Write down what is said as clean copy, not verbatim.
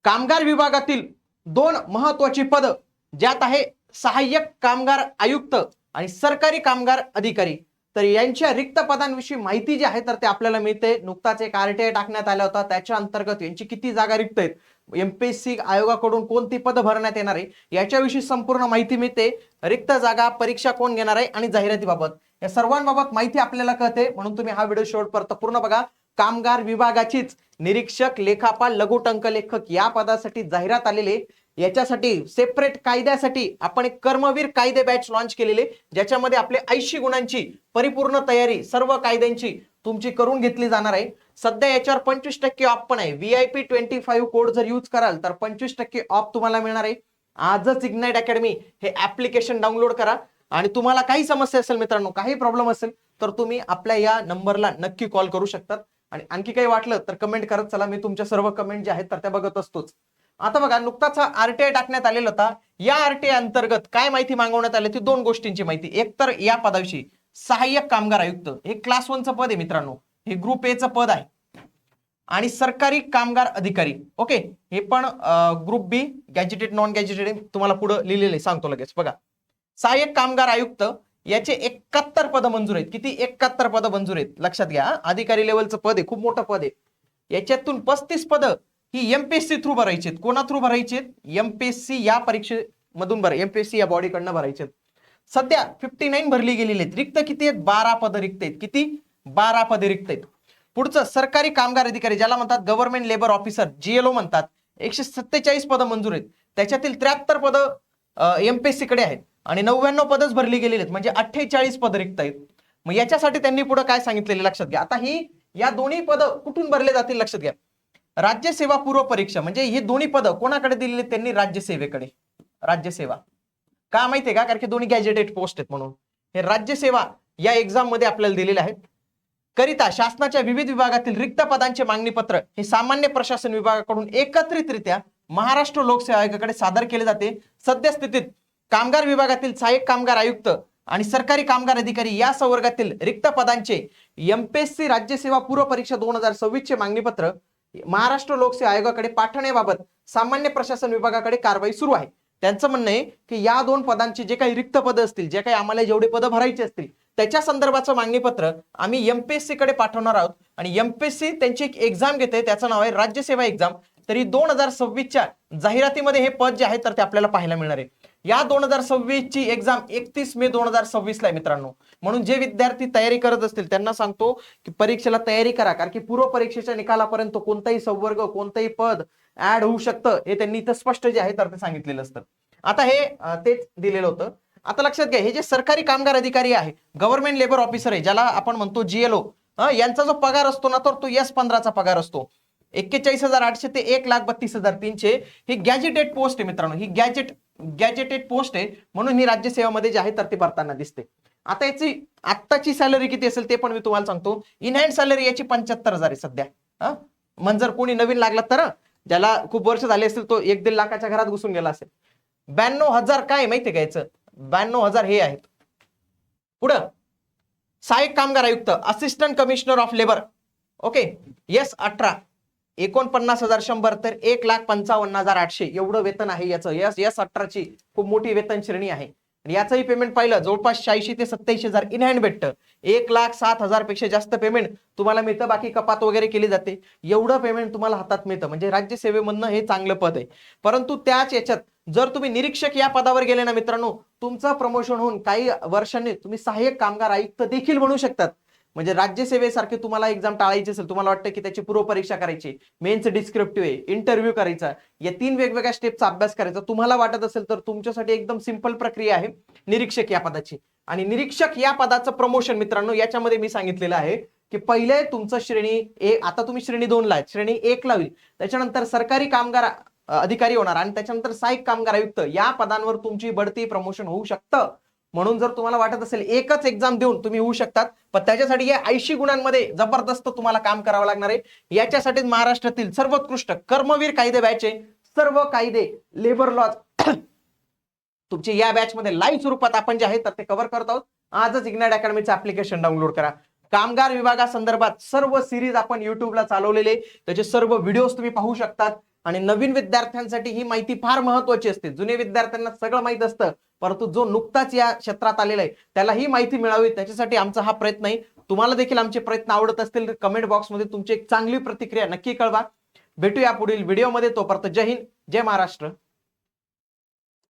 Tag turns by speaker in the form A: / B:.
A: कामगार विभागातील 2 महत्वाची पद ज्यात आहे सहाय्यक कामगार आयुक्त आणि सरकारी कामगार अधिकारी। तर यांच्या रिक्त पदांविषयी माहिती जी आहे तर ते आपल्याला मिळते। नुकताच एक आरटीआय टाकण्यात आला होता, त्याच्या अंतर्गत यांची किती जागा रिक्त आहेत, एमपीएससी आयोगाकडून कोणती पद भरण्यात येणार आहे याच्याविषयी संपूर्ण माहिती मिळते। रिक्त जागा, परीक्षा कोण घेणार आहे आणि जाहिरातीबाबत या सर्वांबाबत माहिती आपल्याला कळते, म्हणून तुम्ही हा व्हिडिओ शेवटपर्यंत पूर्ण बघा। कामगार विभागाचीच निरीक्षक, लेखापाल, लघुटंक लेखक या पदासाठी जाहिरात आलेली। याच्यासाठी सेपरेट कायद्यासाठी आपण एक कर्मवीर कायदे बॅच लॉन्च केलेले, ज्याच्यामध्ये आपले 80 गुणांची परिपूर्ण तयारी सर्व कायद्यांची तुमची करून घेतली जाणार आहे। सध्या याच्यावर 25% ऑफ पण आहे। VIP 25 कोड जर यूज कराल तर 25% ऑफ तुम्हाला मिळणार आहे। आजच इग्नाइट अकॅडमी हे ऍप्लिकेशन डाउनलोड करा आणि तुम्हाला काही समस्या असेल मित्रांनो, काही प्रॉब्लेम असेल तर तुम्ही आपल्या या नंबरला नक्की कॉल करू शकतात। आणि आणखी काही वाटलं तर कमेंट करत चला, मी तुमच्या सर्व कमेंट जे आहेत तर त्या बघत असतोच। आता बघा, नुकताच आरटीआय टाकण्यात आलेला होता। या आरटीआय अंतर्गत काय माहिती मागवण्यात आली ती 2 गोष्टींची माहिती। एक तर या पदाविषयी सहाय्यक कामगार आयुक्त, हे क्लास 1 चं पद आहे मित्रांनो, हे ग्रुप ए चं पद आहे। आणि सरकारी कामगार अधिकारी, ओके, हे पण ग्रुप बी, गॅजेटेड, नॉन गॅजेटेड तुम्हाला पुढे लिहिलेलं आहे, सांगतो लगेच। बघा, सहाय्यक कामगार आयुक्त याचे 71 पद मंजूर आहेत। किती? 71 पद मंजूर आहेत, लक्षात घ्या। अधिकारी लेवलचं पद आहे, खूप मोठं पद आहे। याच्यातून 35 पद ही एमपीएससी थ्रू भरायची आहेत। कोणा थ्रू भरायची आहेत? एमपीएससी या परीक्षेमधून एमपीएससी या बॉडीकडनं भरायचे आहेत। सध्या 59 भरली गेलेली आहेत। रिक्त किती आहेत? 12 पद रिक्त आहेत। किती? 12 पदे रिक्त आहेत। पुढचं सरकारी कामगार अधिकारी, ज्याला म्हणतात गव्हर्नमेंट लेबर ऑफिसर, जीएलओ म्हणतात, 147 पद मंजूर आहेत। त्याच्यातील 73 पद एमपीएससी कडे आहेत आणि 99 पदच भरली गेलेली आहेत, म्हणजे 48 पद रिक्त आहेत। मग याच्यासाठी त्यांनी पुढे काय सांगितलेले लक्षात घ्या। आता ही या दोन्ही पद कुठून भरले जातील लक्षात घ्या। राज्यसेवा पूर्व परीक्षा, म्हणजे हे दोन्ही पद कोणाकडे दिलेले त्यांनी? राज्यसेवेकडे। राज्यसेवा का माहितीये का? कारण की दोन्ही गॅजेटेड पोस्ट आहेत म्हणून। हे राज्यसेवा या एक्झाम मध्ये आपल्याला दिलेले आहेत। करिता शासनाच्या विविध विभागातील रिक्त पदांचे मागणी पत्र हे सामान्य प्रशासन विभागाकडून एकत्रितरित्या महाराष्ट्र लोकसेवा आयोगाकडे सादर केले जाते। सद्यस्थितीत कामगार विभागातील सहाय्यक कामगार आयुक्त आणि सरकारी कामगार अधिकारी या संवर्गातील रिक्त पदांचे एमपीएससी राज्यसेवा पूर्व परीक्षा 2026 चे मागणी पत्र महाराष्ट्र लोकसेवा आयोगाकडे पाठवण्याबाबत सामान्य प्रशासन विभागाकडे कारवाई सुरू आहे। त्यांचं म्हणणं आहे की या 2 पदांची जे काही रिक्त पद असतील, जे काही आम्हाला जेवढे पद भरायचे असतील त्याच्या संदर्भाचं मागणी पत्र आम्ही एमपीएससी कडे पाठवणार आहोत आणि एमपीएससी त्यांची एक एक्झाम घेते, त्याचं नाव आहे राज्यसेवा एक्झाम। तरी 2026 च्या जाहिरातीमध्ये हे पद जे आहे तर ते आपल्याला पाहायला मिळणार आहे। या 2026 ची एक्झाम 31 मे 2026 ला आहे मित्रांनो। म्हणून जे विद्यार्थी तयारी करत असतील त्यांना सांगतो की परीक्षेला तयारी करा, कारण की पूर्व परीक्षेच्या निकालापर्यंत कोणताही संवर्ग, कोणताही पद ऍड होऊ शकतं, हे त्यांनी इथं स्पष्ट जे आहे तर ते सांगितलेलं असतं। आता हे तेच दिलेलं होतं। आता लक्षात घ्या, हे जे सरकारी कामगार अधिकारी आहे, गव्हर्नमेंट लेबर ऑफिसर आहे, ज्याला आपण म्हणतो जीएलओ, यांचा जो पगार असतो ना तर तो S15 चा पगार असतो। 41,800 ते 1,32,300 ही गॅजेटेड पोस्ट आहे मित्रांनो। ही गॅजेटेड पोस्ट आहे, म्हणून ही राज्यसेवेमध्ये जे आहे तर ते भरताना दिसते। आता याची आत्ताची सॅलरी किती असेल ते पण मी तुम्हाला सांगतो। इन हँड सॅलरी याची 75,000 आहे सध्या। मग जर कोणी नवीन लागला तर, ज्याला खूप वर्ष झाले असतील तो 1-1.5 लाखाच्या घरात घुसून गेला असेल। 92,000 काय माहितीये का याचं? 92,000 हे आहेत। पुढं सहाय्यक कामगार आयुक्त, assistant commissioner of labour, okay, S18 49,100 तर 1,55,800 एवढं वेतन आहे याचं। S18 ची खूप मोठी वेतन श्रेणी आहे। याचंही पेमेंट पाहिलं जवळपास 86 ते 87,000 इन हँड भेटतं। 1,07,000 पेक्षा जास्त पेमेंट तुम्हाला मिळतं, बाकी कपात वगैरे केली जाते। एवढं पेमेंट तुम्हाला हातात मिळतं, म्हणजे राज्यसेवेमधनं हे चांगलं पद आहे। परंतु त्याच याच्यात जर तुम्ही निरीक्षक या पदावर गेले ना मित्रांनो, तुमचं प्रमोशन होऊन काही वर्षांनी तुम्ही सहाय्यक कामगार आयुक्त देखील बनू शकतात। म्हणजे राज्यसेवेसारखे तुम्हाला एक्झाम टाळायची असेल, तुम्हाला वाटतं की त्याची पूर्व परीक्षा करायची, मेन्स डिस्क्रिप्टिव्ह आहे, इंटरव्ह्यू करायचा, या 3 वेगवेगळ्या स्टेपचा अभ्यास करायचा तुम्हाला वाटत असेल तर तुमच्यासाठी एकदम सिंपल प्रक्रिया आहे निरीक्षक या पदाची। आणि निरीक्षक या पदाचं प्रमोशन मित्रांनो याच्यामध्ये मी सांगितलेलं आहे की पहिले तुमचं श्रेणी 1, आता तुम्ही श्रेणी 2 ला, श्रेणी 1 ला होईल, त्याच्यानंतर सरकारी कामगार अधिकारी होणार आणि त्याच्यानंतर सहाय्यक कामगार आयुक्त या पदांवर तुमची बढती प्रमोशन होऊ शकतं। म्हणून जर तुम्हाला वाटत असेल एकच एक्झाम देऊन तुम्ही होऊ शकतात, पण त्याच्यासाठी या 80 गुणांमध्ये जबरदस्त तुम्हाला काम करावं लागणार आहे। याच्यासाठी महाराष्ट्रातील सर्वोत्कृष्ट कर्मवीर कायदे बॅच आहे। सर्व कायदे, लेबर लॉज तुमचे या बॅच मध्ये लाईव्ह स्वरूपात आपण जे आहे तर ते कव्हर करत आहोत। आजच इग्नाइट अकॅडमीचं ऍप्लिकेशन डाउनलोड करा। कामगार विभागासंदर्भात सर्व सिरीज आपण युट्यूबला चालवलेले, त्याचे सर्व व्हिडिओज तुम्ही पाहू शकतात। आणि नवीन विद्यार्थ्यांसाठी ही माहिती फार महत्वाची असते. जुने विद्यार्थ्यांना सगळं माहित असतं, परंतु जो नुकताच या क्षेत्रात आलेला आहे त्याला ही माहिती मिळावी, त्याच्यासाठी आमचा हा प्रयत्न आहे. तुम्हाला देखील आमचे प्रयत्न आवडत असतील तर कमेंट बॉक्समध्ये तुमची एक चांगली प्रतिक्रिया नक्की कळवा. भेटूया पुढील व्हिडिओमध्ये. तोपर्यंत जय हिंद, जय महाराष्ट्र.